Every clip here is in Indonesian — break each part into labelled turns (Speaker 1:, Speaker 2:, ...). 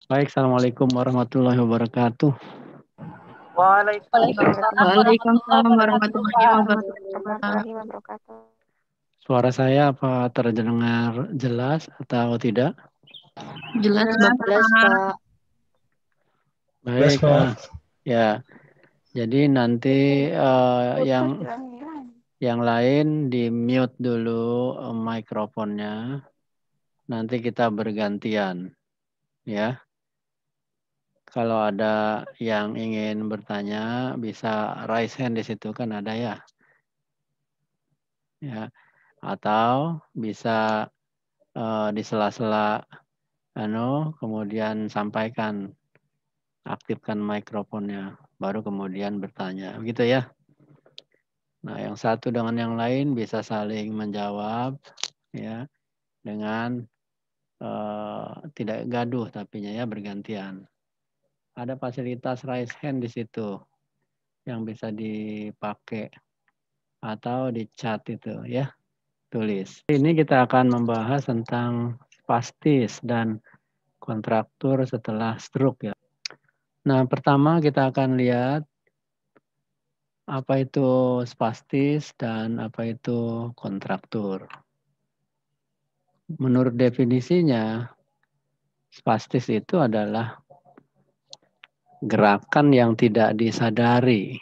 Speaker 1: Baik, Assalamualaikum warahmatullahi wabarakatuh.
Speaker 2: Waalaikumsalam
Speaker 3: Waalaikumsalam warahmatullahi wabarakatuh.
Speaker 2: warahmatullahi wabarakatuh.
Speaker 1: Suara saya apa terdengar jelas atau tidak?
Speaker 3: Jelas Bapak.
Speaker 2: Jelas, Pak.
Speaker 1: Baik, ya. Jadi nanti yang lain di mute dulu mikrofonnya. Nanti kita bergantian, ya. Kalau ada yang ingin bertanya, bisa raise hand di situ kan ada ya. Ya. Atau bisa di sela-sela kemudian sampaikan, aktifkan mikrofonnya, baru kemudian bertanya, begitu ya. Nah, yang satu dengan yang lain bisa saling menjawab, ya, dengan tidak gaduh tapinya ya bergantian. Ada fasilitas raise hand di situ yang bisa dipakai atau di chat itu ya, tulis. Ini kita akan membahas tentang spastis dan kontraktur setelah stroke ya. Nah, pertama kita akan lihat apa itu spastis dan apa itu kontraktur. Menurut definisinya, spastis itu adalah gerakan yang tidak disadari,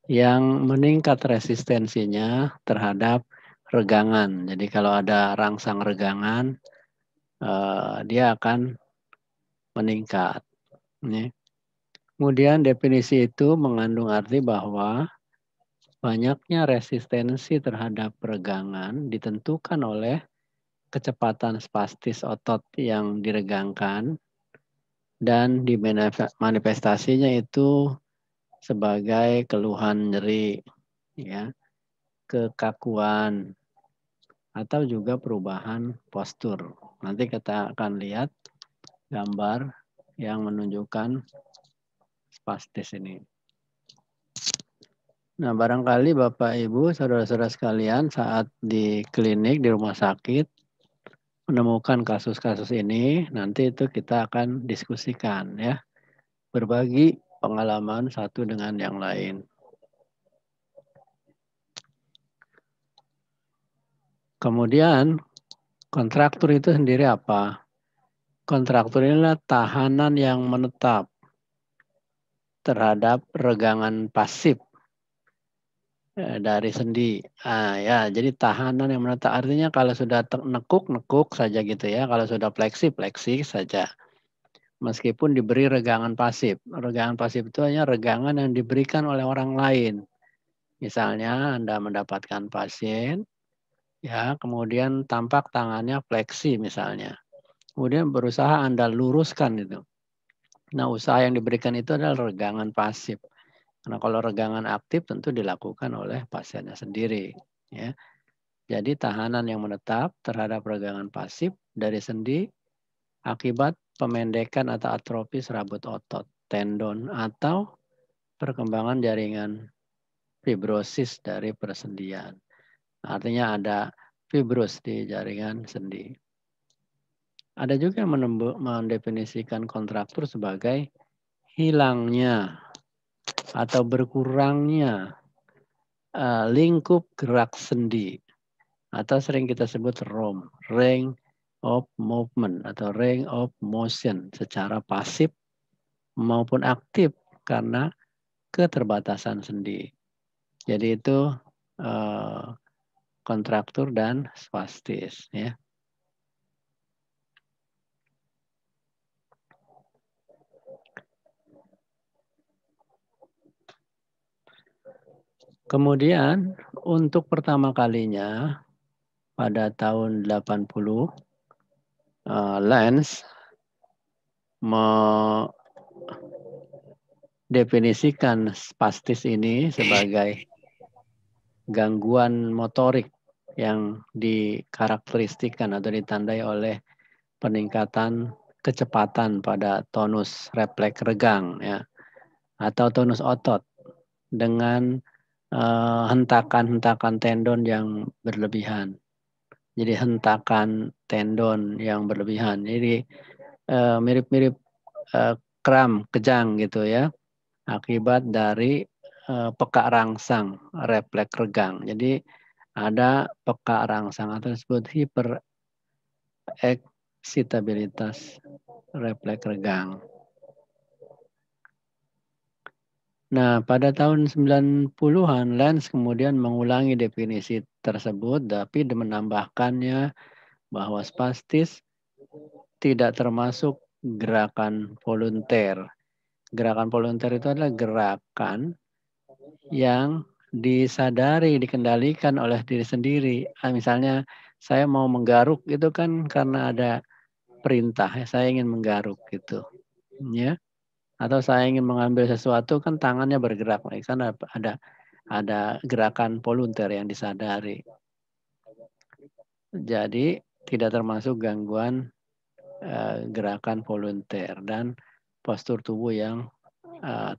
Speaker 1: yang meningkat resistensinya terhadap regangan. Jadi kalau ada rangsang regangan, dia akan meningkat. Kemudian definisi itu mengandung arti bahwa banyaknya resistensi terhadap regangan ditentukan oleh kecepatan spastis otot yang diregangkan dan manifestasinya itu sebagai keluhan nyeri, ya, kekakuan, atau juga perubahan postur. Nanti kita akan lihat gambar yang menunjukkan spastis ini. Nah, barangkali Bapak, Ibu, saudara-saudara sekalian saat di klinik, di rumah sakit, menemukan kasus-kasus ini, nanti itu kita akan diskusikan ya. Berbagi pengalaman satu dengan yang lain. Kemudian kontraktur itu sendiri apa? Kontraktur inilah tahanan yang menetap terhadap regangan pasif dari sendi. Ya, jadi tahanan yang menetap artinya kalau sudah nekuk saja gitu ya. Kalau sudah fleksi saja. Meskipun diberi regangan pasif. Regangan pasif itu hanya regangan yang diberikan oleh orang lain. Misalnya Anda mendapatkan pasien, ya, kemudian tampak tangannya fleksi misalnya. Kemudian berusaha Anda luruskan itu. Nah, usaha yang diberikan itu adalah regangan pasif. Karena kalau regangan aktif tentu dilakukan oleh pasiennya sendiri. Ya. Jadi tahanan yang menetap terhadap regangan pasif dari sendi akibat pemendekan atau atrofi serabut otot, tendon, atau perkembangan jaringan fibrosis dari persendian. Artinya ada fibrus di jaringan sendi. Ada juga yang mendefinisikan kontraktur sebagai hilangnya atau berkurangnya lingkup gerak sendi atau sering kita sebut ROM, range of movement atau range of motion secara pasif maupun aktif karena keterbatasan sendi. Jadi itu kontraktur dan spastis ya. Kemudian untuk pertama kalinya pada tahun 80 Lenz mendefinisikan spastis ini sebagai gangguan motorik yang dikarakteristikan atau ditandai oleh peningkatan kecepatan pada tonus refleks regang ya atau tonus otot dengan hentakan-hentakan tendon yang berlebihan. Jadi hentakan tendon yang berlebihan. Jadi mirip-mirip kram, kejang gitu ya, akibat dari peka rangsang, refleks regang. Jadi ada peka rangsang atau disebut hipereksitabilitas refleks regang. Nah, pada tahun 90-an, Lenz kemudian mengulangi definisi tersebut, tapi menambahkannya bahwa spastis tidak termasuk gerakan volunter. Gerakan volunter itu adalah gerakan yang disadari, dikendalikan oleh diri sendiri. Misalnya saya mau menggaruk itu kan karena ada perintah, saya ingin menggaruk gitu. Ya. Atau saya ingin mengambil sesuatu kan tangannya bergerak, di sana ada gerakan volunter yang disadari. Jadi tidak termasuk gangguan gerakan volunter dan postur tubuh yang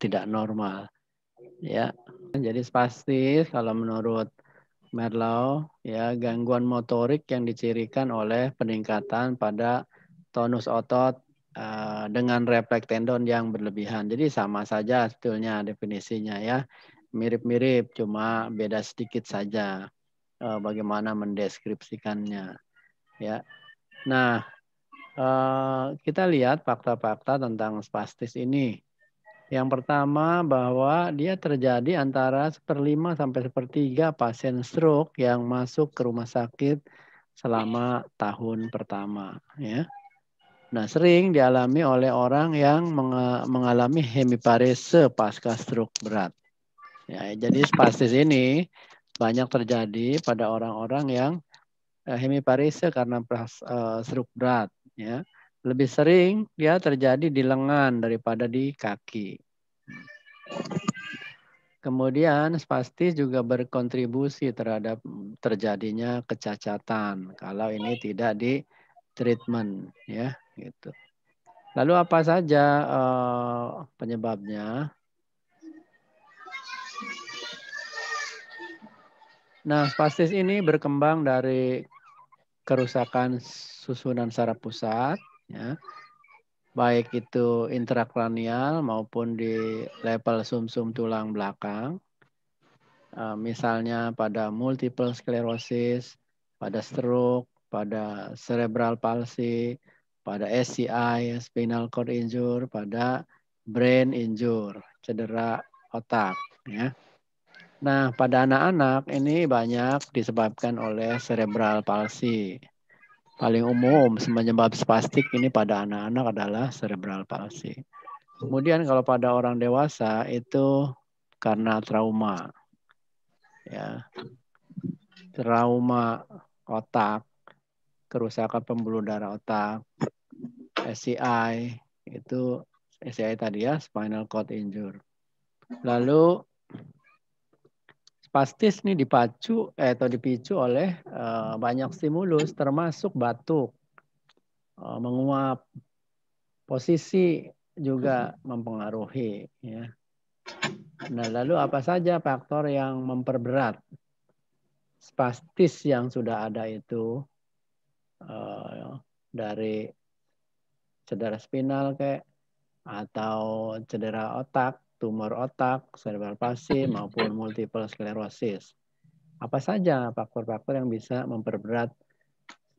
Speaker 1: tidak normal. Ya, jadi spastis kalau menurut Merlau ya gangguan motorik yang dicirikan oleh peningkatan pada tonus otot dengan refleks tendon yang berlebihan. Jadi sama saja sebetulnya definisinya ya. Mirip-mirip cuma beda sedikit saja bagaimana mendeskripsikannya ya. Nah, kita lihat fakta-fakta tentang spastis ini. Yang pertama bahwa dia terjadi antara 1/5 sampai 1/3 pasien stroke yang masuk ke rumah sakit selama tahun pertama ya. Nah, sering dialami oleh orang yang mengalami hemiparese pasca stroke berat. Ya, jadi spastis ini banyak terjadi pada orang-orang yang hemiparese karena stroke berat. Ya. Lebih sering dia terjadi di lengan daripada di kaki. Kemudian spastis juga berkontribusi terhadap terjadinya kecacatan kalau ini tidak di treatment ya gitu. Lalu apa saja penyebabnya? Nah, spastis ini berkembang dari kerusakan susunan saraf pusat, ya, baik itu intrakranial maupun di level sumsum tulang belakang. Misalnya pada multiple sclerosis, pada stroke, pada cerebral palsy, pada SCI, spinal cord injury, pada brain injury, cedera otak. Ya. Nah, pada anak-anak ini banyak disebabkan oleh cerebral palsy. Paling umum penyebab spastik ini pada anak-anak adalah cerebral palsy. Kemudian kalau pada orang dewasa itu karena trauma. Ya. Trauma otak, kerusakan pembuluh darah otak, SCI, itu SCI tadi ya, spinal cord injury. Lalu spastis ini atau dipicu oleh banyak stimulus termasuk batuk, menguap, posisi juga mempengaruhi. Ya. Nah, lalu apa saja faktor yang memperberat spastis yang sudah ada itu dari cedera spinal kayak atau cedera otak, tumor otak, cerebral palsy maupun multiple sclerosis. Apa saja faktor-faktor yang bisa memperberat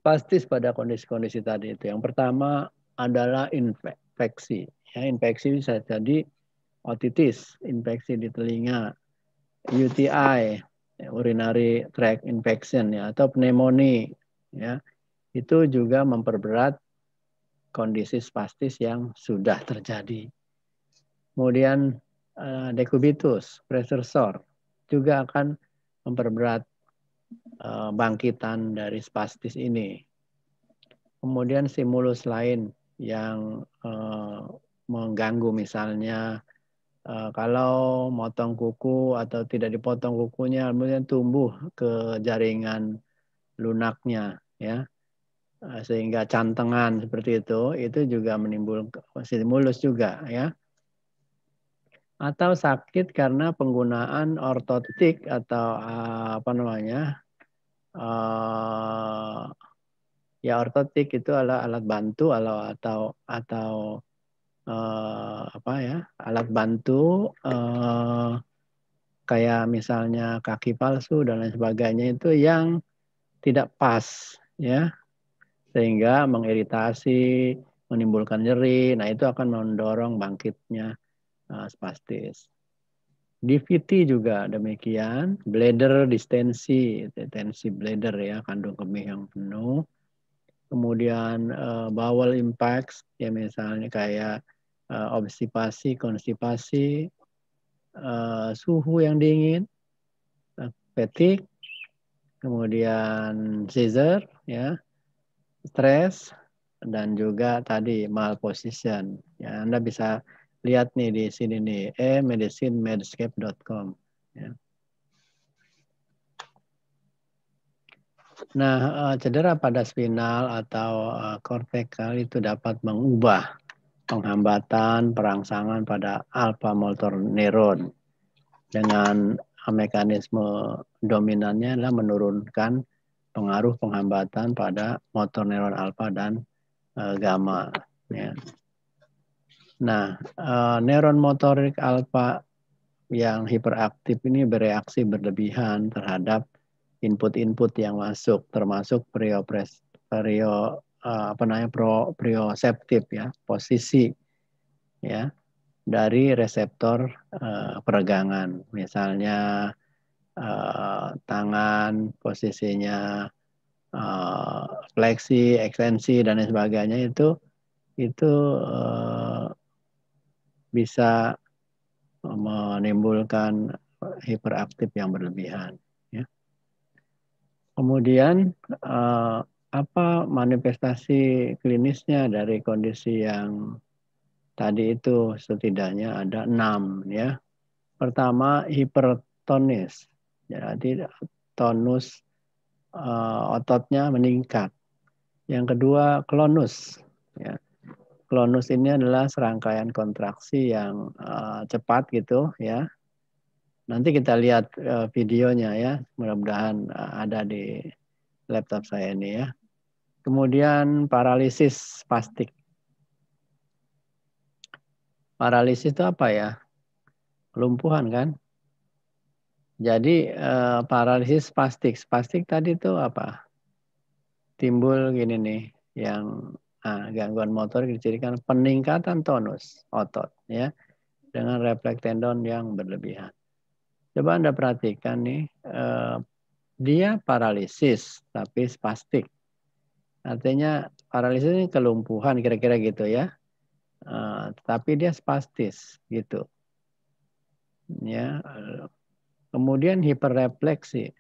Speaker 1: spastis pada kondisi-kondisi tadi itu? Yang pertama adalah infeksi. Ya, infeksi bisa jadi otitis, infeksi di telinga, UTI, urinary tract infection ya, atau pneumonia. Ya, itu juga memperberat kondisi spastis yang sudah terjadi. Kemudian dekubitus, pressure sore juga akan memperberat bangkitan dari spastis ini. Kemudian stimulus lain yang mengganggu misalnya kalau motong kuku atau tidak dipotong kukunya kemudian tumbuh ke jaringan lunaknya ya sehingga cantengan seperti itu juga menimbulkan stimulus juga ya. Atau sakit karena penggunaan ortotik atau apa namanya Ya ortotik itu adalah alat bantu atau apa ya, alat bantu kayak misalnya kaki palsu dan lain sebagainya itu yang tidak pas ya, sehingga mengiritasi, menimbulkan nyeri. Nah, itu akan mendorong bangkitnya spastis. DVT juga demikian, bladder distensi, tensi bladder ya, kandung kemih yang penuh. Kemudian bowel impacts ya, misalnya kayak obstipasi, konstipasi, suhu yang dingin, fatigue, kemudian seizure ya, stres, dan juga tadi malposition. Ya, Anda bisa lihat nih di sini nih, medicinemedscape.com. Ya. Nah, cedera pada spinal atau kortikal itu dapat mengubah penghambatan perangsangan pada alpha motor neuron dengan mekanisme dominannya adalah menurunkan pengaruh penghambatan pada motor neuron alfa dan gamma. Ya. Nah, neuron motorik alfa yang hiperaktif ini bereaksi berlebihan terhadap input-input yang masuk, termasuk proprioseptif ya, posisi ya dari reseptor peregangan. Misalnya tangan posisinya fleksi, ekstensi dan lain sebagainya itu bisa menimbulkan hiperaktif yang berlebihan. Ya. Kemudian apa manifestasi klinisnya dari kondisi yang tadi itu? Setidaknya ada 6 ya. Pertama hipertonis, jadi tonus ototnya meningkat. Yang kedua klonus, ya. Klonus ini adalah serangkaian kontraksi yang cepat gitu ya. Nanti kita lihat videonya ya, mudah-mudahan ada di laptop saya ini ya. Kemudian paralisis spastik. Paralisis itu apa ya? Kelumpuhan kan? Jadi paralisis spastik. Spastik tadi itu apa? Timbul gini nih, yang gangguan motor dicirikan peningkatan tonus otot ya, dengan refleks tendon yang berlebihan. Coba Anda perhatikan nih, dia paralisis tapi spastik. Artinya paralisis ini kelumpuhan kira-kira gitu ya. Tapi dia spastis gitu. Ya. Kemudian hiperrefleksi.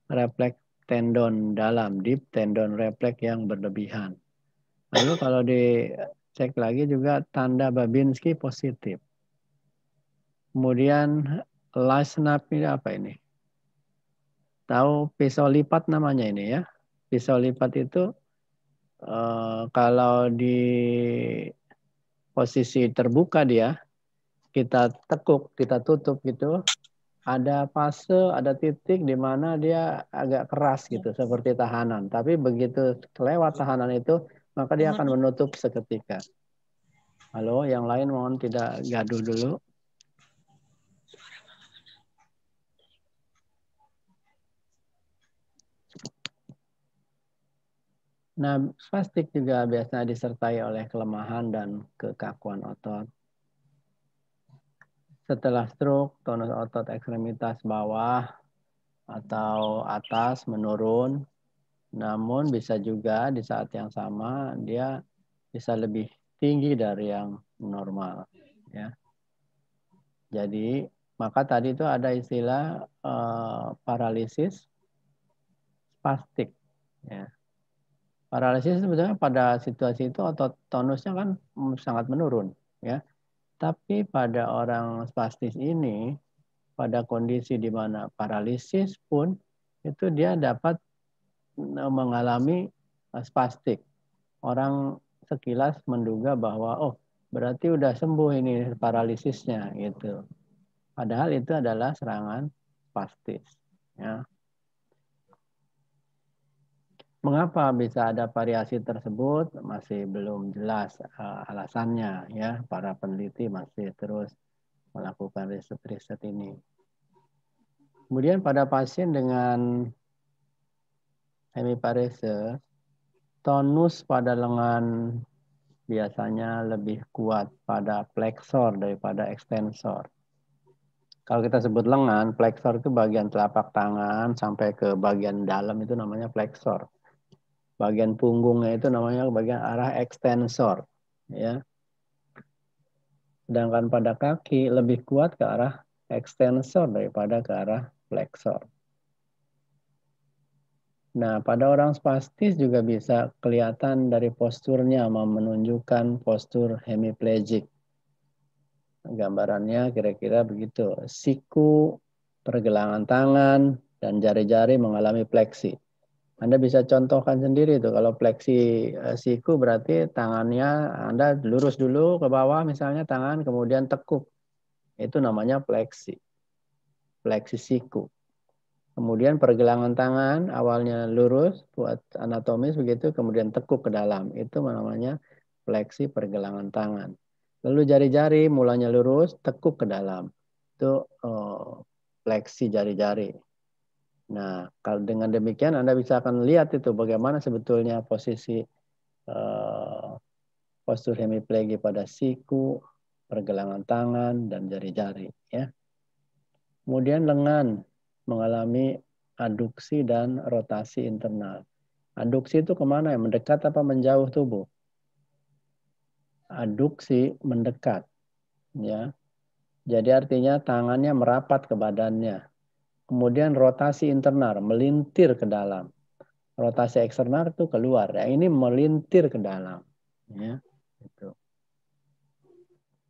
Speaker 1: Refleks tendon dalam, deep tendon refleks yang berlebihan. Lalu kalau dicek lagi juga tanda Babinski positif. Kemudian Lasnap ini apa ini? Tahu pisau lipat namanya ini ya. Pisau lipat itu kalau di posisi terbuka dia, kita tekuk, kita tutup gitu, ada fase, ada titik di mana dia agak keras gitu, seperti tahanan. Tapi begitu kelewat tahanan itu, maka dia akan menutup seketika. Halo, yang lain mohon tidak gaduh dulu. Nah, spastik juga biasanya disertai oleh kelemahan dan kekakuan otot. Setelah stroke, tonus otot ekstremitas bawah atau atas menurun. Namun bisa juga di saat yang sama dia bisa lebih tinggi dari yang normal. Ya. Jadi maka tadi itu ada istilah paralisis spastik. Ya. Paralisis sebetulnya pada situasi itu otot tonusnya kan sangat menurun, ya. Tapi pada orang spastis ini, pada kondisi di mana paralisis pun itu dia dapat mengalami spastik. Orang sekilas menduga bahwa oh berarti udah sembuh ini paralisisnya gitu. Padahal itu adalah serangan spastis. Ya. Mengapa bisa ada variasi tersebut masih belum jelas alasannya ya. Para peneliti masih terus melakukan riset-riset ini. Kemudian pada pasien dengan hemiparese, tonus pada lengan biasanya lebih kuat pada flexor daripada extensor. Kalau kita sebut lengan, flexor itu bagian telapak tangan sampai ke bagian dalam itu namanya flexor. Bagian punggungnya itu namanya bagian arah extensor. Ya. Sedangkan pada kaki lebih kuat ke arah extensor daripada ke arah flexor. Nah, pada orang spastis juga bisa kelihatan dari posturnya menunjukkan postur hemiplegic. Gambarannya kira-kira begitu. Siku, pergelangan tangan, dan jari-jari mengalami fleksi. Anda bisa contohkan sendiri tuh. Kalau fleksi siku berarti tangannya Anda lurus dulu ke bawah misalnya tangan, kemudian tekuk. Itu namanya fleksi. Fleksi siku. Kemudian pergelangan tangan awalnya lurus buat anatomis begitu, kemudian tekuk ke dalam. Itu namanya fleksi pergelangan tangan. Lalu jari-jari mulanya lurus, tekuk ke dalam. Itu fleksi jari-jari. Nah, kalau dengan demikian Anda bisa akan lihat itu bagaimana sebetulnya posisi postur hemiplegi pada siku, pergelangan tangan, dan jari-jari. Ya. Kemudian lengan mengalami aduksi dan rotasi internal. Aduksi itu kemana ya? Mendekat apa menjauh tubuh? Aduksi mendekat. Ya. Jadi artinya tangannya merapat ke badannya. Kemudian rotasi internal, melintir ke dalam. Rotasi eksternal itu keluar. Ya, ini melintir ke dalam. Ya, itu.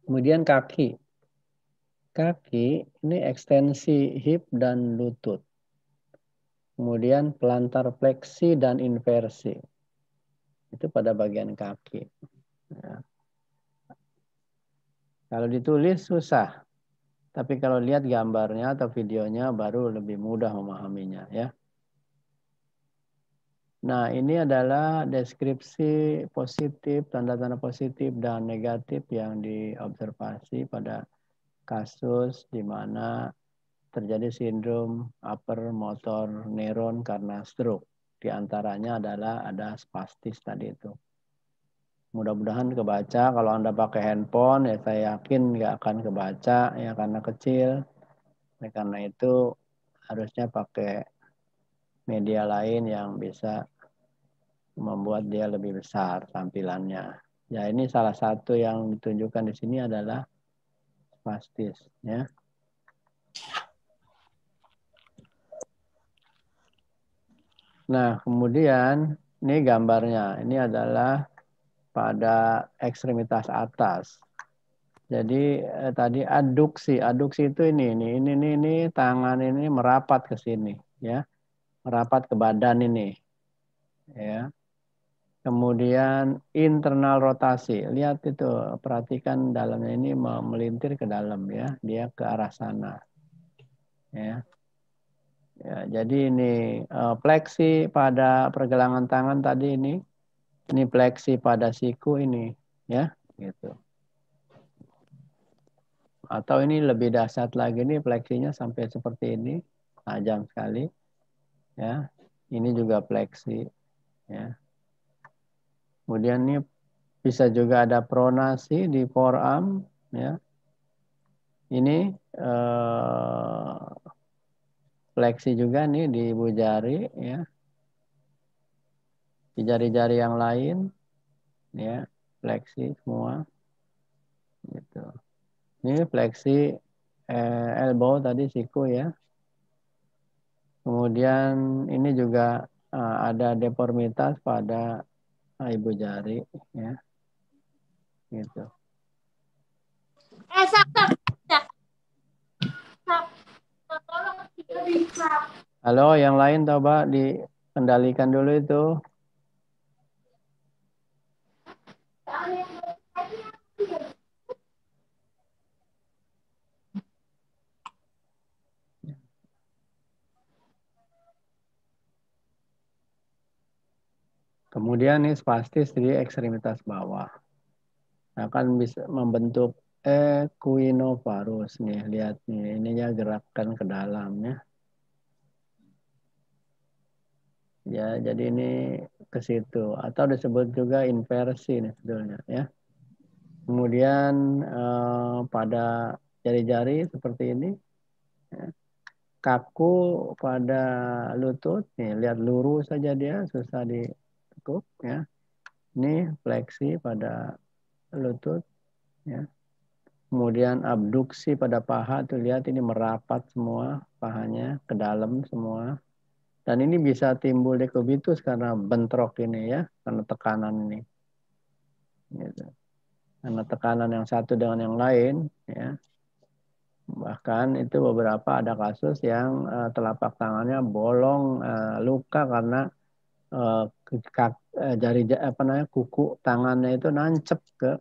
Speaker 1: Kemudian kaki. Kaki ini ekstensi hip dan lutut. Kemudian pelantar fleksi dan inversi. Itu pada bagian kaki. Ya. Kalau ditulis susah. Tapi kalau lihat gambarnya atau videonya baru lebih mudah memahaminya. Ya. Nah, ini adalah deskripsi positif, tanda-tanda positif dan negatif yang diobservasi pada kasus di mana terjadi sindrom upper motor neuron karena stroke. Di antaranya adalah ada spastis tadi itu. Mudah-mudahan kebaca. Kalau Anda pakai handphone, ya saya yakin nggak akan kebaca ya karena kecil. Ya, karena itu harusnya pakai media lain yang bisa membuat dia lebih besar tampilannya. Ya ini salah satu yang ditunjukkan di sini adalah spastis. Ya. Nah kemudian ini gambarnya. Ini adalah pada ekstremitas atas. Jadi tadi aduksi, aduksi itu ini tangan ini merapat ke sini, ya, merapat ke badan ini, ya. Kemudian internal rotasi, lihat itu, perhatikan dalamnya ini melintir ke dalam, ya, dia ke arah sana, ya. Ya, jadi ini fleksi pada pergelangan tangan tadi ini fleksi pada siku ini, ya, gitu. Atau ini lebih dahsyat lagi nih fleksinya sampai seperti ini, tajam sekali, ya. Ini juga fleksi, ya. Kemudian ini bisa juga ada pronasi di forearm, ya. Ini fleksi juga nih di ibu jari, ya. Di jari-jari yang lain, ya, fleksi semua, gitu. Ini fleksi elbow tadi siku, ya. Kemudian ini juga ada deformitas pada ibu jari, ya, gitu. Halo, yang lain coba dikendalikan dulu itu. Kemudian nih spastis di ekstremitas bawah. Akan bisa membentuk equinovarus nih, lihat nih, ininya gerakan ke dalamnya. Ya, jadi ini ke situ atau disebut juga inversi nih sebetulnya ya. Kemudian pada jari-jari seperti ini, ya. Kaku pada lutut, nih lihat lurus saja dia, susah ditekuk ya. Ini fleksi pada lutut ya. Kemudian abduksi pada paha tuh lihat ini merapat semua pahanya ke dalam semua. Dan ini bisa timbul dekubitus karena bentrok ini ya, karena tekanan ini. Gitu. Karena tekanan yang satu dengan yang lain ya. Bahkan itu beberapa ada kasus yang telapak tangannya bolong luka karena jari apa namanya kuku tangannya itu nancep ke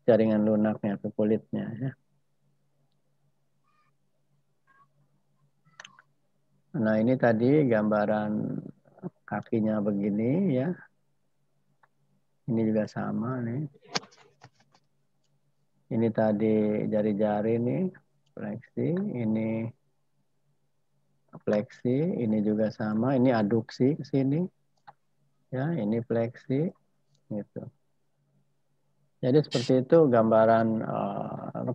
Speaker 1: jaringan lunaknya ke kulitnya ya. Nah ini tadi gambaran kakinya begini ya. Ini juga sama nih. Ini tadi jari-jari nih fleksi, ini fleksi, ini juga sama, ini aduksi ke sini. Ya, ini fleksi gitu. Jadi seperti itu gambaran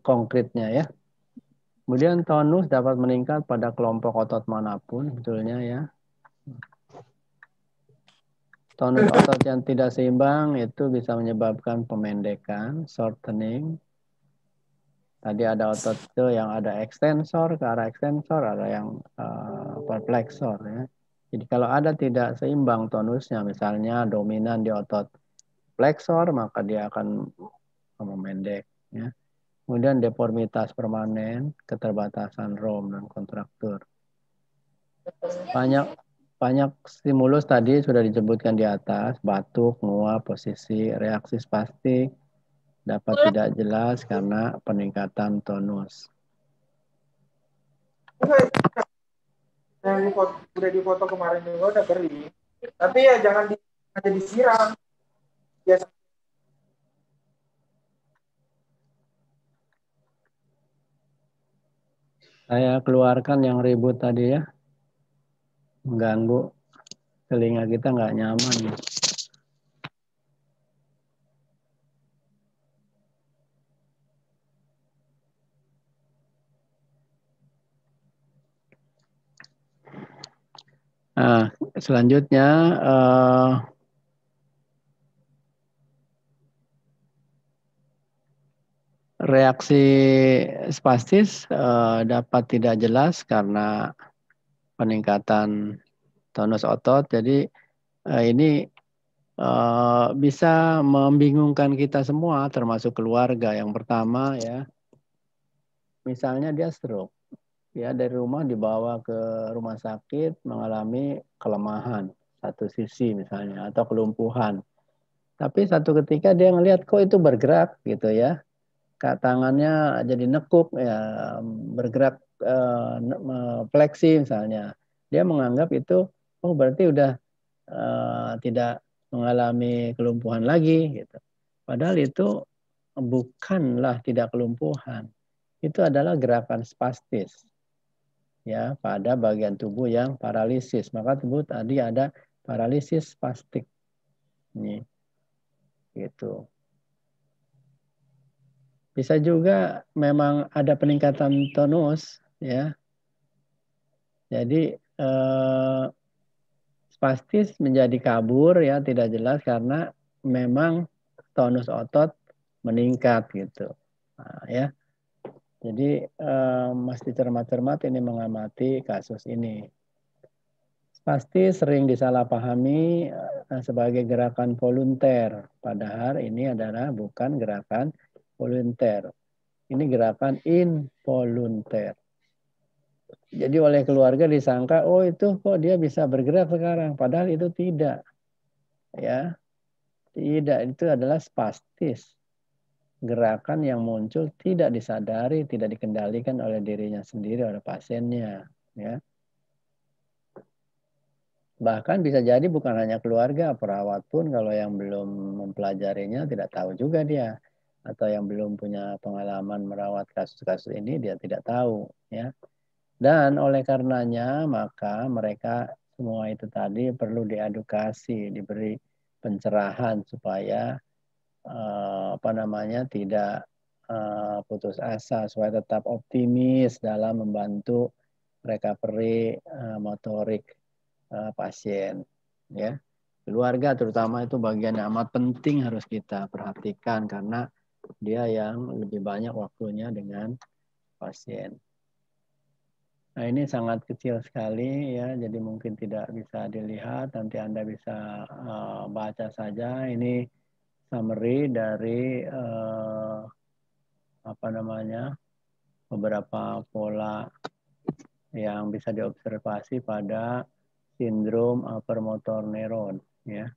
Speaker 1: konkretnya ya. Kemudian tonus dapat meningkat pada kelompok otot manapun sebetulnya ya. Tonus otot yang tidak seimbang itu bisa menyebabkan pemendekan, shortening. Tadi ada otot itu yang ada ekstensor ke arah ekstensor, ada yang perplexor ya. Jadi kalau ada tidak seimbang tonusnya, misalnya dominan di otot flexor, maka dia akan memendek ya. Kemudian deformitas permanen, keterbatasan rom dan kontraktur. Banyak stimulus tadi sudah disebutkan di atas, batuk, nguap, posisi, reaksi spastik, dapat tidak jelas karena peningkatan tonus.
Speaker 2: Yang udah difoto kemarin juga udah kering. Tapi ya jangan disiram. Biasa.
Speaker 1: Saya keluarkan yang ribut tadi ya. Mengganggu telinga kita nggak nyaman. Nah, selanjutnya reaksi spastis dapat tidak jelas karena peningkatan tonus otot. Jadi ini bisa membingungkan kita semua, termasuk keluarga. Yang pertama ya, misalnya dia stroke, ya dari rumah dibawa ke rumah sakit mengalami kelemahan satu sisi misalnya atau kelumpuhan. Tapi satu ketika dia ngelihat kok itu bergerak gitu ya, tangannya jadi nekuk ya, bergerak fleksi misalnya. Dia menganggap itu oh berarti udah tidak mengalami kelumpuhan lagi gitu. Padahal itu bukanlah tidak kelumpuhan. Itu adalah gerakan spastis ya pada bagian tubuh yang paralisis. Maka tubuh tadi ada paralisis spastik. Ini gitu. Bisa juga memang ada peningkatan tonus ya. Jadi spastis menjadi kabur ya, tidak jelas karena memang tonus otot meningkat gitu. Nah, ya. Jadi mesti cermat-cermat ini mengamati kasus ini. Pasti sering disalahpahami sebagai gerakan volunteer. Padahal ini adalah bukan gerakan volunteer. Ini gerakan involunteer. Jadi oleh keluarga disangka, oh itu kok dia bisa bergerak sekarang. Padahal itu tidak. Ya, tidak, itu adalah spastis. Gerakan yang muncul tidak disadari, tidak dikendalikan oleh dirinya sendiri, oleh pasiennya. Ya. Bahkan bisa jadi bukan hanya keluarga, perawat pun kalau yang belum mempelajarinya tidak tahu juga dia. Atau yang belum punya pengalaman merawat kasus-kasus ini dia tidak tahu. Ya. Dan oleh karenanya maka mereka semua itu tadi perlu diedukasi, diberi pencerahan supaya tidak putus asa, supaya tetap optimis dalam membantu recovery motorik pasien. Ya, keluarga terutama itu bagian yang amat penting harus kita perhatikan karena dia yang lebih banyak waktunya dengan pasien. Nah, ini sangat kecil sekali ya, jadi mungkin tidak bisa dilihat. Nanti Anda bisa baca saja. Ini summary dari beberapa pola yang bisa diobservasi pada sindrom upper motor neuron. Ya.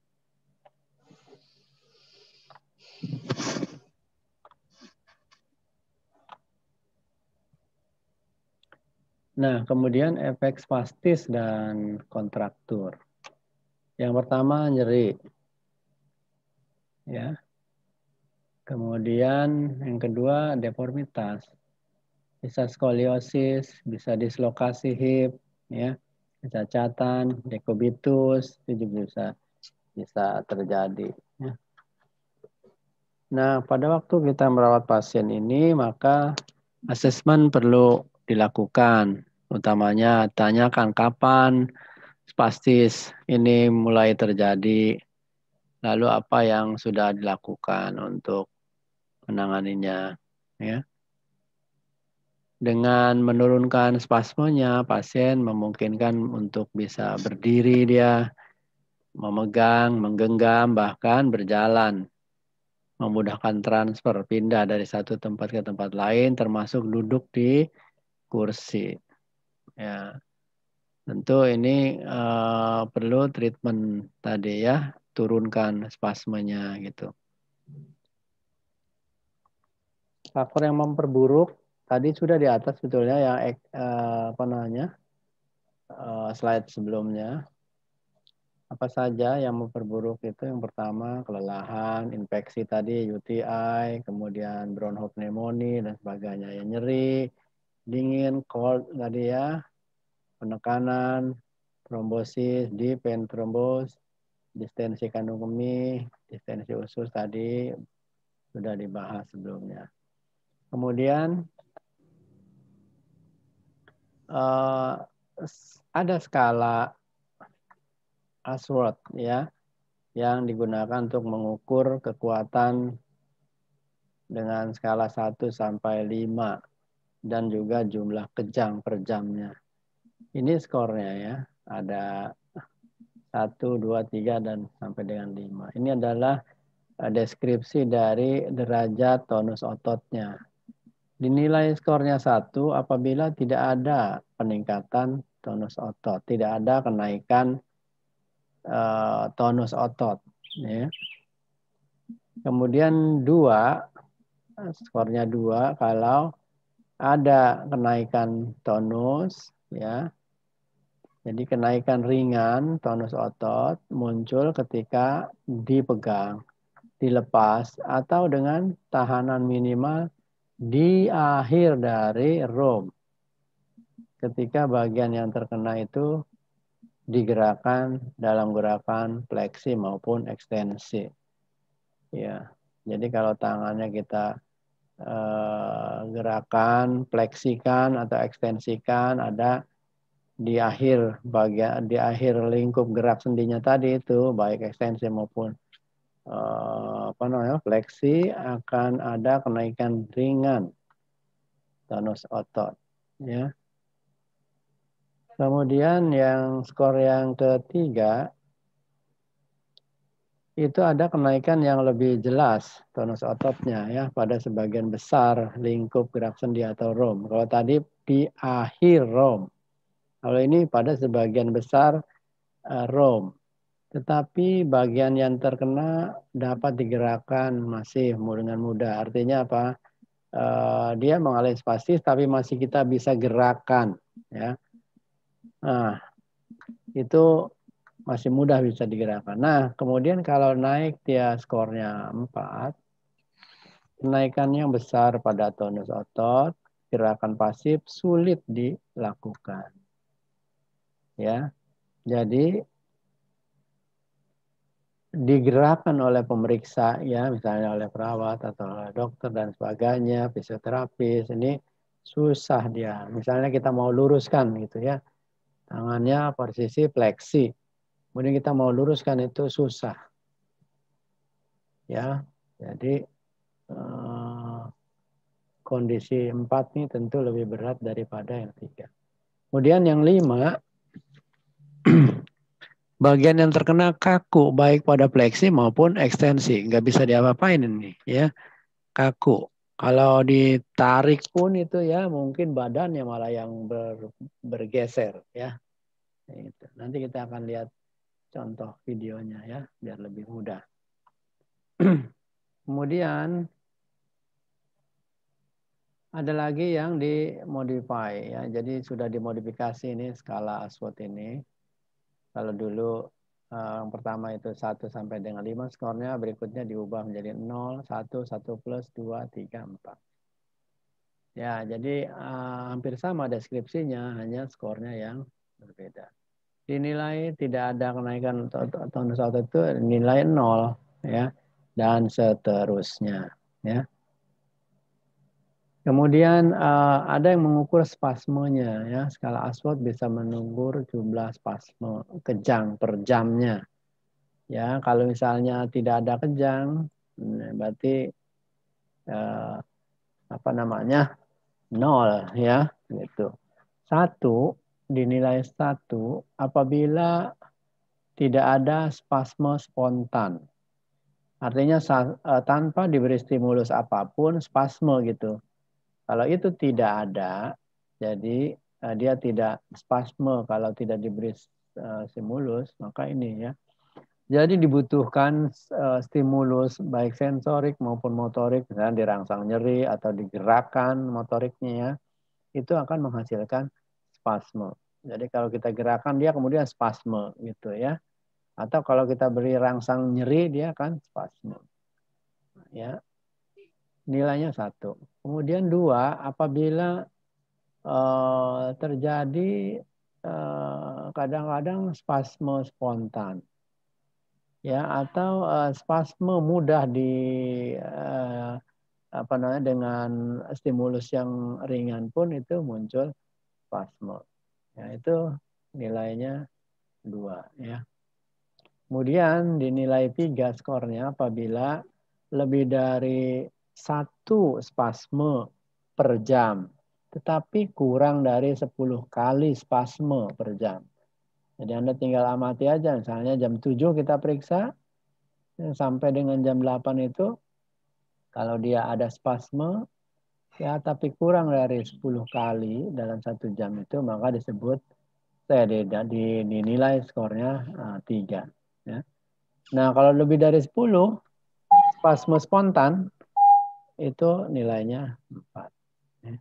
Speaker 1: Nah, kemudian efek spastis dan kontraktur. Yang pertama nyeri. Ya. Kemudian yang kedua deformitas. Bisa skoliosis, bisa dislokasi hip, ya. Cacatan, dekubitus, itu juga bisa terjadi. Ya. Nah, pada waktu kita merawat pasien ini, maka asesmen perlu dilakukan. Utamanya tanyakan kapan spastis ini mulai terjadi, lalu apa yang sudah dilakukan untuk menanganinya. Ya. Dengan menurunkan spasmenya, pasien memungkinkan untuk bisa berdiri dia, memegang, menggenggam, bahkan berjalan. Memudahkan transfer, pindah dari satu tempat ke tempat lain, termasuk duduk di kursi. Ya, tentu ini perlu treatment tadi ya, turunkan spasmenya gitu. Faktor yang memperburuk tadi sudah di atas sebetulnya yang slide sebelumnya. Apa saja yang memperburuk itu? Yang pertama kelelahan, infeksi tadi, UTI, kemudian bronchopneumonia dan sebagainya. Ya, nyeri, dingin, cold tadi ya, penekanan, trombosis, deep vein thrombus, distensi kandung kemih, distensi usus tadi sudah dibahas sebelumnya. Kemudian ada skala Ashworth ya yang digunakan untuk mengukur kekuatan dengan skala 1 sampai 5 dan juga jumlah kejang per jamnya. Ini skornya ya. Ada 1, 2, 3 dan sampai dengan 5. Ini adalah deskripsi dari derajat tonus ototnya. Dinilai skornya 1 apabila tidak ada peningkatan tonus otot, tidak ada kenaikan tonus otot. Ya. Kemudian 2, skornya 2 kalau ada kenaikan tonus, ya. Jadi kenaikan ringan tonus otot muncul ketika dipegang, dilepas, atau dengan tahanan minimal di akhir dari ROM. Ketika bagian yang terkena itu digerakkan dalam gerakan fleksi maupun ekstensi. Ya, jadi kalau tangannya kita gerakan, fleksikan atau ekstensikan, ada di akhir lingkup gerak sendinya tadi itu, baik ekstensi maupun fleksi, akan ada kenaikan ringan tonus otot. Ya. Kemudian yang skor yang ketiga itu ada kenaikan yang lebih jelas tonus ototnya ya pada sebagian besar lingkup gerak sendi atau ROM. Kalau tadi di akhir ROM, kalau ini pada sebagian besar ROM. Tetapi bagian yang terkena dapat digerakkan masih dengan mudah. Artinya apa? Dia mengalami spastis tapi masih kita bisa gerakan. Ya. Nah, itu masih mudah bisa digerakkan. Nah, kemudian kalau naik dia skornya 4, kenaikan yang besar pada tonus otot, gerakan pasif sulit dilakukan. Ya, jadi digerakkan oleh pemeriksa, ya misalnya oleh perawat atau oleh dokter dan sebagainya, fisioterapis, ini susah dia. Misalnya kita mau luruskan gitu ya, tangannya posisi fleksi, kemudian kita mau luruskan itu susah. Ya, jadi kondisi 4 ini tentu lebih berat daripada yang 3. Kemudian yang 5, bagian yang terkena kaku baik pada fleksi maupun ekstensi, nggak bisa diapa-apain ini, ya kaku. Kalau ditarik pun itu ya mungkin badannya malah yang bergeser ya. Itu. Nanti kita akan lihat contoh videonya ya biar lebih mudah. Kemudian ada lagi yang dimodify ya. Jadi sudah dimodifikasi ini skala Ashworth ini. Kalau dulu yang pertama itu 1 sampai dengan 5 skornya, berikutnya diubah menjadi 0, 1, 1 plus, 2, 3, 4. Ya, jadi hampir sama deskripsinya, hanya skornya yang berbeda. Dinilai tidak ada kenaikan tonus otot itu nilai 0 ya, dan seterusnya ya. Kemudian ada yang mengukur spasmenya ya, skala Ashworth bisa mengukur jumlah spasme kejang per jamnya. Ya, kalau misalnya tidak ada kejang, berarti apa namanya 0 ya, gitu. 1 dinilai 1 apabila tidak ada spasme spontan. Artinya tanpa diberi stimulus apapun spasme gitu. Kalau itu tidak ada, jadi dia tidak spasme kalau tidak diberi stimulus, maka ini ya. Jadi dibutuhkan stimulus baik sensorik maupun motorik, misalnya dirangsang nyeri atau digerakkan motoriknya ya, itu akan menghasilkan spasme. Jadi kalau kita gerakan dia kemudian spasme gitu ya. Atau kalau kita beri rangsang nyeri dia akan spasme. Ya. Nilainya 1. Kemudian 2, apabila terjadi kadang-kadang spasme spontan. Ya, atau spasme mudah apa namanya dengan stimulus yang ringan pun itu muncul spasme. Ya, itu nilainya 2 ya. Kemudian dinilai 3 skornya apabila lebih dari 1 spasme per jam, tetapi kurang dari 10 kali spasme per jam. Jadi Anda tinggal amati aja, misalnya jam 7 kita periksa, sampai dengan jam 8 itu, kalau dia ada spasme, ya tapi kurang dari 10 kali dalam 1 jam itu, maka disebut dinilai skornya 3. Ya. Nah kalau lebih dari 10, spasme spontan, itu nilainya 4. Ya.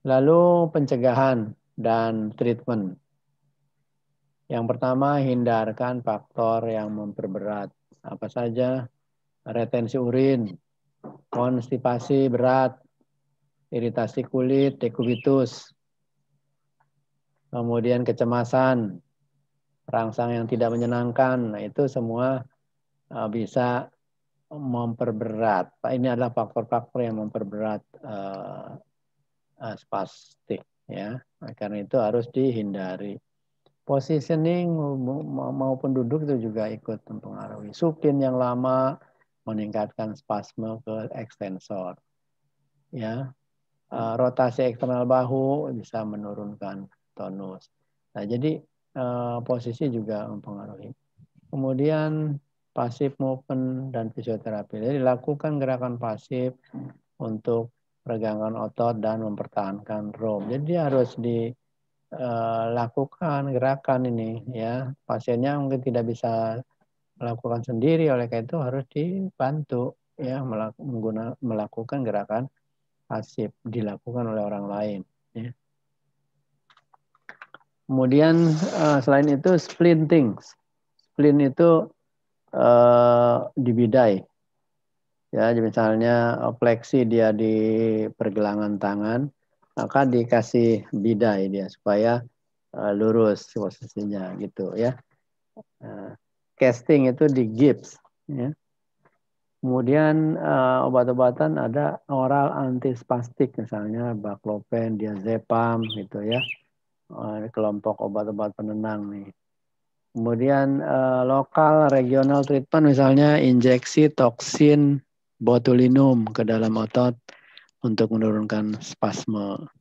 Speaker 1: Lalu pencegahan dan treatment. Yang pertama, hindarkan faktor yang memperberat. Apa saja? Retensi urin, konstipasi berat, iritasi kulit, dekubitus, kemudian kecemasan, rangsang yang tidak menyenangkan. Nah, itu semua bisa memperberat. Ini adalah faktor-faktor yang memperberat spastik. Ya. Karena itu harus dihindari. Positioning maupun duduk itu juga ikut mempengaruhi. Supin yang lama meningkatkan spasme ke ekstensor. Ya, rotasi eksternal bahu bisa menurunkan tonus. Nah, jadi posisi juga mempengaruhi. Kemudian pasif movement dan fisioterapi. Jadi lakukan gerakan pasif untuk peregangan otot dan mempertahankan rope. Jadi harus lakukan gerakan ini ya. Pasiennya mungkin tidak bisa melakukan sendiri, oleh karena itu harus dibantu ya melakukan gerakan pasif dilakukan oleh orang lain ya. Kemudian selain itu splinting. Splint itu dibidai. Ya, misalnya fleksi dia di pergelangan tangan, maka dikasih bidai dia supaya lurus posisinya gitu ya. Casting itu di gips. Ya. Kemudian obat-obatan ada oral antispastik misalnya baclofen, diazepam gitu ya. Kelompok obat-obat penenang nih. Kemudian lokal regional treatment misalnya injeksi toksin botulinum ke dalam otot untuk menurunkan spasme,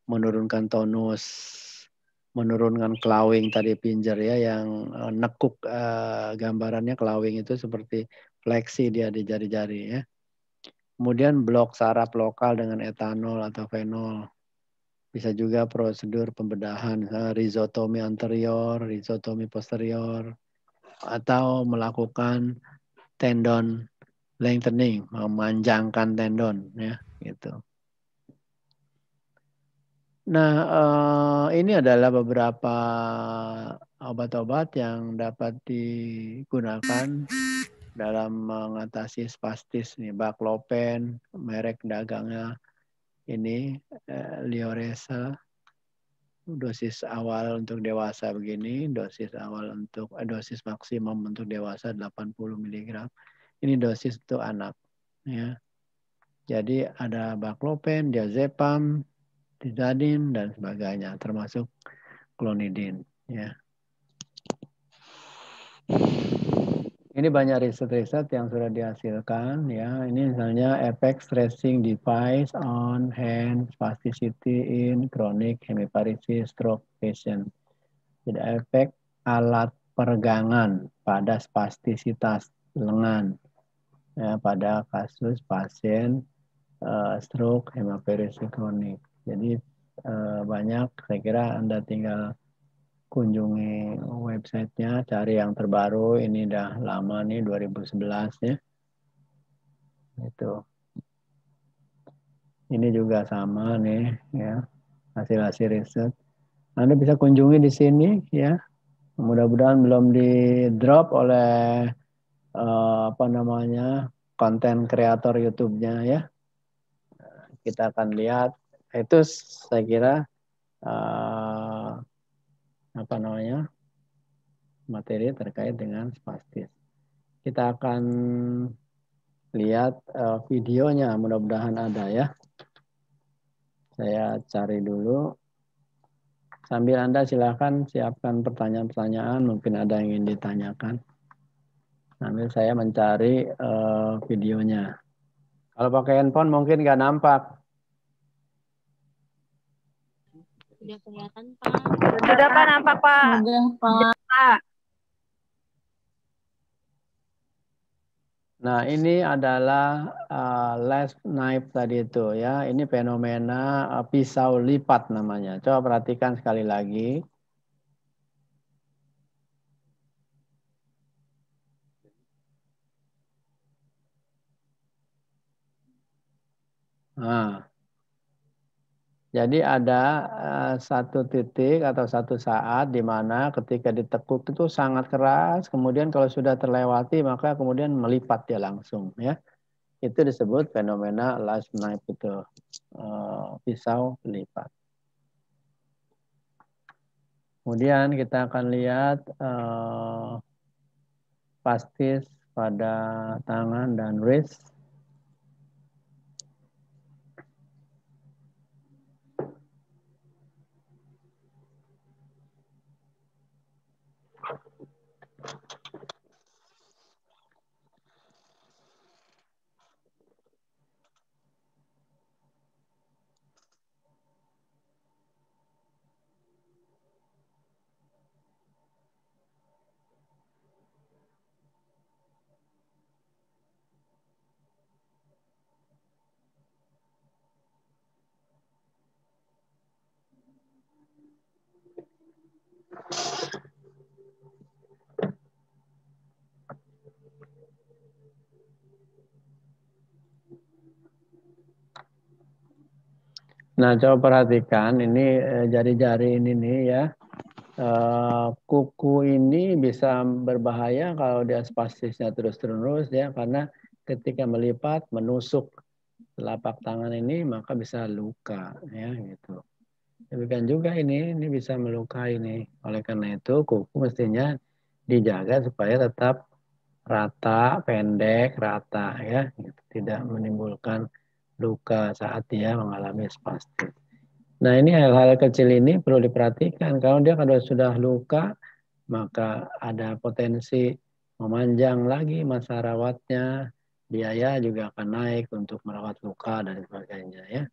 Speaker 1: menurunkan tonus, menurunkan clawing tadi pinjer ya yang nekuk gambarannya clawing itu seperti fleksi dia di jari-jari ya. Kemudian blok saraf lokal dengan etanol atau fenol. Bisa juga prosedur pembedahan, rizotomi anterior, rizotomi posterior, atau melakukan tendon lengthening, memanjangkan tendon, ya, gitu. Nah, ini adalah beberapa obat-obat yang dapat digunakan dalam mengatasi spastis nih, baclofen, merek dagangnya ini Lioresa. Dosis awal untuk dewasa begini, dosis awal untuk dosis maksimum untuk dewasa 80 mg. Ini dosis untuk anak ya. Jadi ada baclofen, diazepam, tizadin dan sebagainya termasuk klonidin ya. Ini banyak riset-riset yang sudah dihasilkan ya. Ini misalnya efek stressing device on hand spasticity in chronic hemiparesis stroke patient. Jadi efek alat peregangan pada spastisitas lengan ya, pada kasus pasien stroke hemiparesis kronik. Jadi banyak, saya kira Anda tinggal kunjungi websitenya, cari yang terbaru. Ini udah lama nih, 2011 ya. Itu. Ini juga sama nih ya, hasil-hasil riset. Anda bisa kunjungi di sini ya. Mudah-mudahan belum di drop oleh apa namanya konten kreator YouTube-nya ya. Kita akan lihat itu, saya kira apa namanya materi terkait dengan spastis. Kita akan lihat videonya, mudah-mudahan ada ya. Saya cari dulu. Sambil Anda silakan siapkan pertanyaan-pertanyaan, mungkin ada yang ingin ditanyakan. Sambil saya mencari videonya. Kalau pakai handphone mungkin nggak nampak.
Speaker 3: Sudah kelihatan, Pak.
Speaker 4: Sudah Pak, nampak Pak.
Speaker 3: Sudah, Pak.
Speaker 1: Nah, ini adalah last knife tadi itu ya. Ini fenomena pisau lipat namanya. Coba perhatikan sekali lagi. Nah, jadi ada satu titik atau satu saat di mana ketika ditekuk itu sangat keras, kemudian kalau sudah terlewati maka kemudian melipat dia langsung ya. Itu disebut fenomena last knife itu, pisau lipat. Kemudian kita akan lihat spastis pada tangan dan wrist. Nah, coba perhatikan ini jari-jari ini nih ya. Kuku ini bisa berbahaya kalau dia spastisnya terus-terus ya, karena ketika melipat menusuk telapak tangan ini maka bisa luka ya gitu. Demikian juga ini bisa melukai ini. Oleh karena itu kuku mestinya dijaga supaya tetap rata, pendek, rata ya, gitu. Tidak menimbulkan luka saat dia mengalami spastis. Nah, ini hal-hal kecil ini perlu diperhatikan. Kalau dia kalau sudah luka, maka ada potensi memanjang lagi masa rawatnya, biaya juga akan naik untuk merawat luka dan sebagainya ya.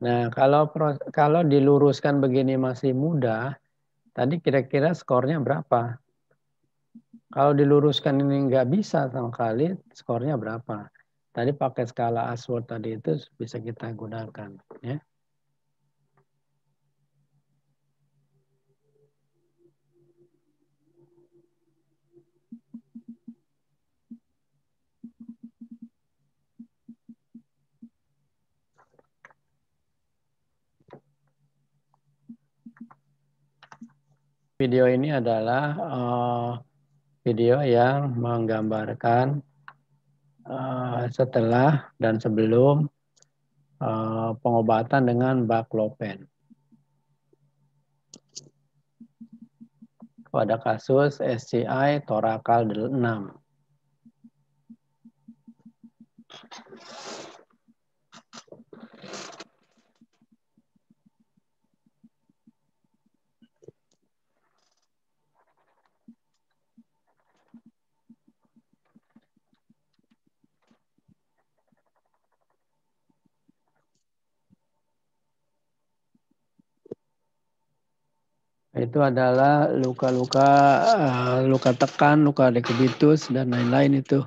Speaker 1: Nah, kalau diluruskan begini masih mudah, tadi kira-kira skornya berapa? Kalau diluruskan ini nggak bisa sama sekali, skornya berapa? Tadi pakai skala Ashworth tadi itu bisa kita gunakan. Ya. Video ini adalah video yang menggambarkan setelah dan sebelum pengobatan dengan baclofen pada kasus SCI torakal 6. Itu adalah luka-luka luka tekan, luka dekubitus dan lain-lain itu.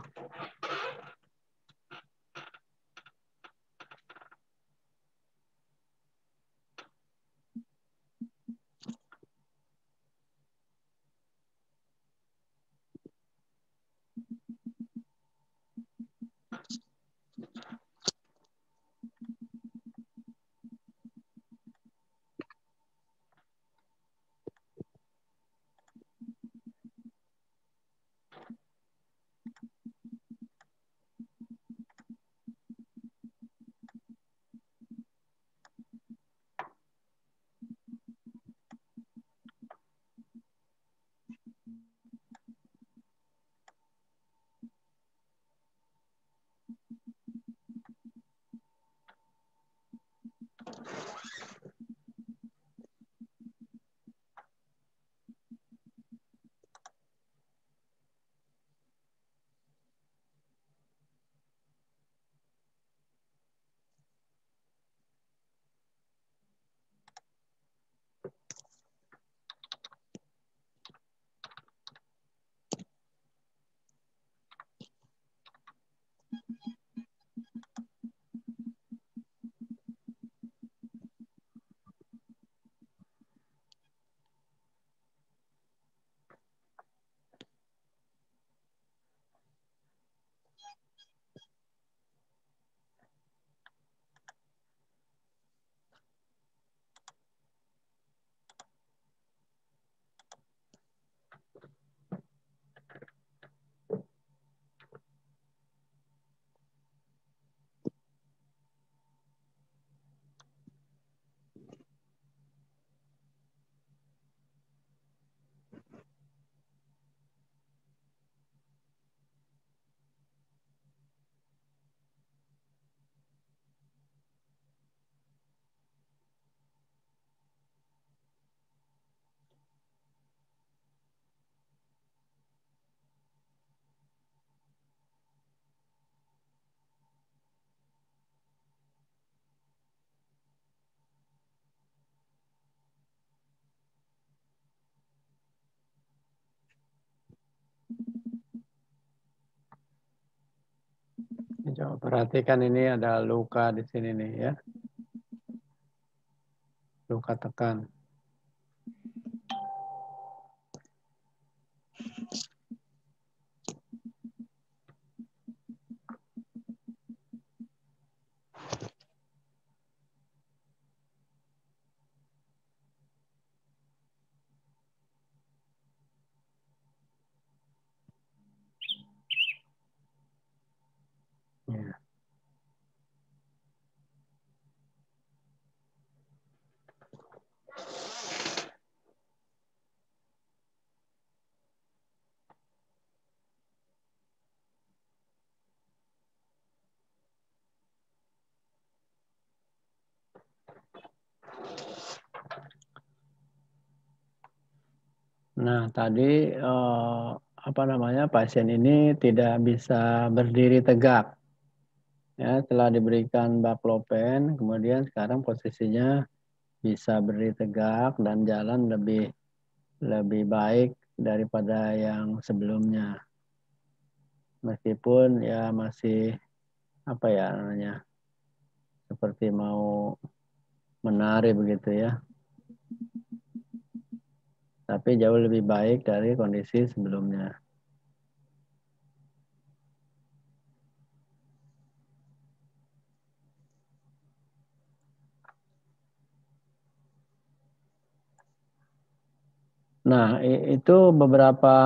Speaker 1: Coba perhatikan ini ada luka di sini nih ya. Luka tekan. Nah, tadi pasien ini tidak bisa berdiri tegak. Ya, setelah diberikan baclofen, kemudian sekarang posisinya bisa berdiri tegak dan jalan lebih baik daripada yang sebelumnya. Meskipun ya masih seperti mau menari begitu ya. Tapi jauh lebih baik dari kondisi sebelumnya. Nah, itu beberapa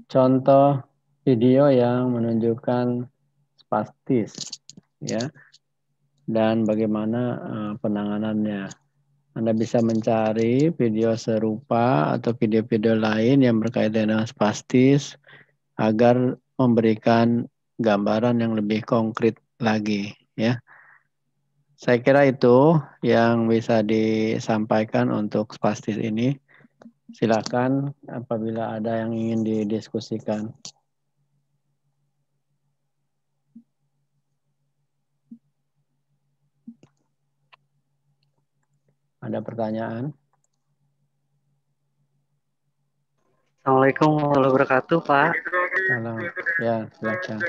Speaker 1: contoh video yang menunjukkan spastis, ya, dan bagaimana penanganannya. Anda bisa mencari video serupa atau video-video lain yang berkaitan dengan spastis agar memberikan gambaran yang lebih konkret lagi, ya. Saya kira itu yang bisa disampaikan untuk spastis ini. Silakan apabila ada yang ingin didiskusikan. Ada pertanyaan?
Speaker 5: Assalamualaikum warahmatullahi wabarakatuh, Pak.
Speaker 1: Salam. Ya, silakan.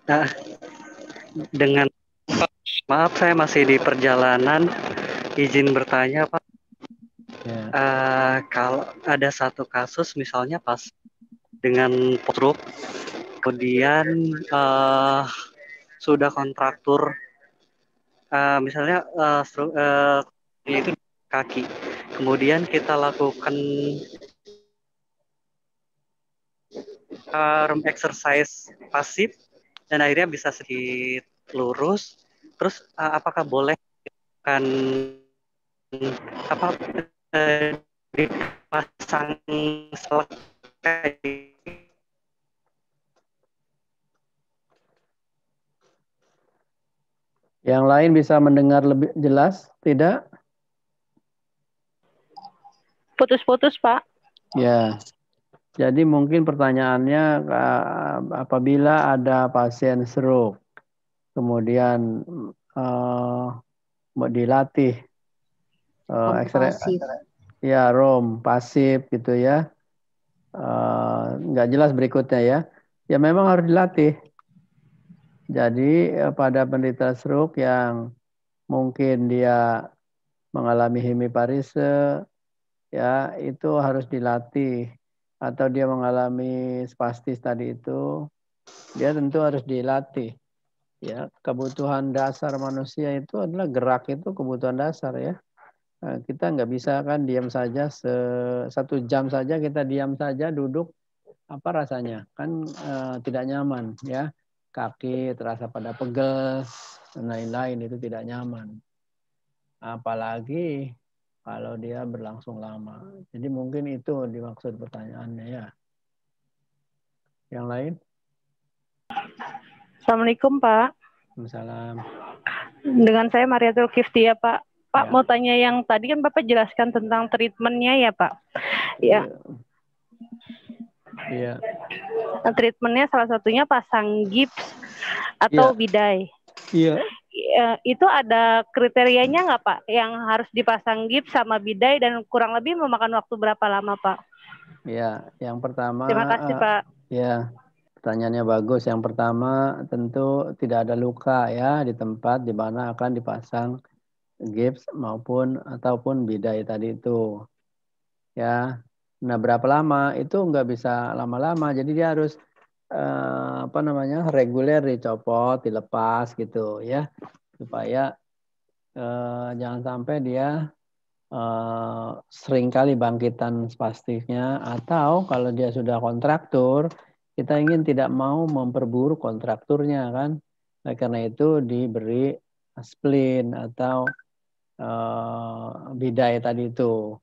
Speaker 5: Nah, dengan maaf saya masih di perjalanan, izin bertanya, Pak.
Speaker 1: Ya.
Speaker 5: Kalau ada satu kasus misalnya pas dengan truk, kemudian sudah kontraktur, misalnya itu kaki, kemudian kita lakukan exercise pasif dan akhirnya bisa sedikit lurus. Terus apakah boleh kan dipasang selek?
Speaker 1: Yang lain bisa mendengar lebih jelas? Tidak?
Speaker 4: Putus-putus, Pak.
Speaker 1: Ya. Jadi mungkin pertanyaannya apabila ada pasien stroke, kemudian dilatih ya ROM pasif gitu ya, nggak jelas berikutnya ya. Ya memang harus dilatih. Jadi pada penderita stroke yang mungkin dia mengalami hemiparese, ya itu harus dilatih. Atau dia mengalami spastis tadi itu, dia tentu harus dilatih. Ya, kebutuhan dasar manusia itu adalah gerak, itu kebutuhan dasar ya. Nah, kita nggak bisa kan diam saja 1 jam saja kita diam saja duduk, apa rasanya? Kan tidak nyaman ya. Kaki terasa pada pegel dan lain-lain, itu tidak nyaman. Apalagi kalau dia berlangsung lama. Jadi mungkin itu dimaksud pertanyaannya ya. Yang lain?
Speaker 4: Assalamualaikum, Pak.
Speaker 1: Waalaikumsalam.
Speaker 4: Dengan saya Mariatul Kiftia, Pak. Pak,
Speaker 1: Ya.
Speaker 4: mau tanya yang tadi kan Bapak jelaskan tentang treatmentnya ya, Pak? Ya.
Speaker 1: Iya.
Speaker 4: Nah, treatmentnya salah satunya pasang gips atau bidai.
Speaker 1: Iya.
Speaker 4: Itu ada kriterianya nggak, Pak? Yang harus dipasang gips sama bidai dan kurang lebih memakan waktu berapa lama, Pak?
Speaker 1: Ya, yang pertama.
Speaker 4: Terima kasih, Pak.
Speaker 1: Ya, pertanyaannya bagus. Yang pertama tentu tidak ada luka ya di tempat di mana akan dipasang gips ataupun bidai tadi itu. Ya. Nah, berapa lama? Itu nggak bisa lama-lama. Jadi dia harus reguler dicopot, dilepas gitu ya. Supaya jangan sampai dia seringkali bangkitan spastisnya, atau kalau dia sudah kontraktur, kita ingin tidak mau memperburuk kontrakturnya kan. Nah, karena itu diberi splint atau bidai tadi itu.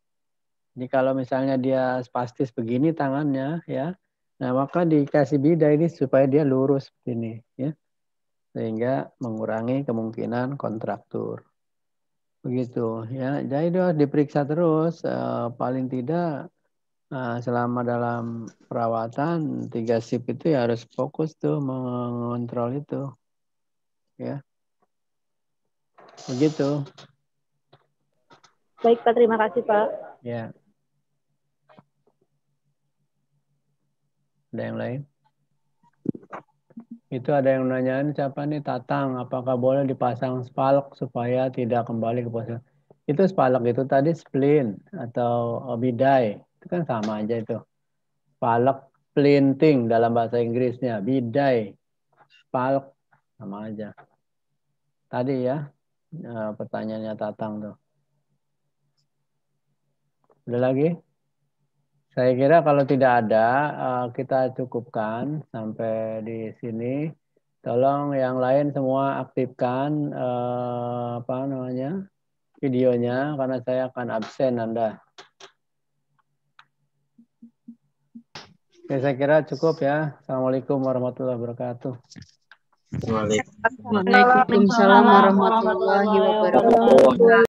Speaker 1: Jadi kalau misalnya dia spastis begini tangannya ya, nah maka dikasih bidai ini supaya dia lurus begini ya, sehingga mengurangi kemungkinan kontraktur. Begitu ya. Jadi itu harus diperiksa terus. Paling tidak selama dalam perawatan 3 shift itu ya harus fokus tuh mengontrol itu. Ya. Begitu.
Speaker 4: Baik Pak, terima kasih Pak.
Speaker 1: Ya. Ada yang lain? Itu ada yang nanyain siapa nih Tatang, apakah boleh dipasang spalk supaya tidak kembali ke posisi? Itu spalk itu tadi spleen atau bidai, itu kan sama aja itu. Spalk, splinting dalam bahasa Inggrisnya, bidai, spalk sama aja. Tadi ya pertanyaannya Tatang tuh. Ada lagi? Saya kira kalau tidak ada, kita cukupkan sampai di sini. Tolong yang lain semua aktifkan videonya karena saya akan absen Anda. Oke, saya kira cukup ya. Assalamualaikum warahmatullahi wabarakatuh.
Speaker 6: Waalaikumsalam warahmatullahi wabarakatuh.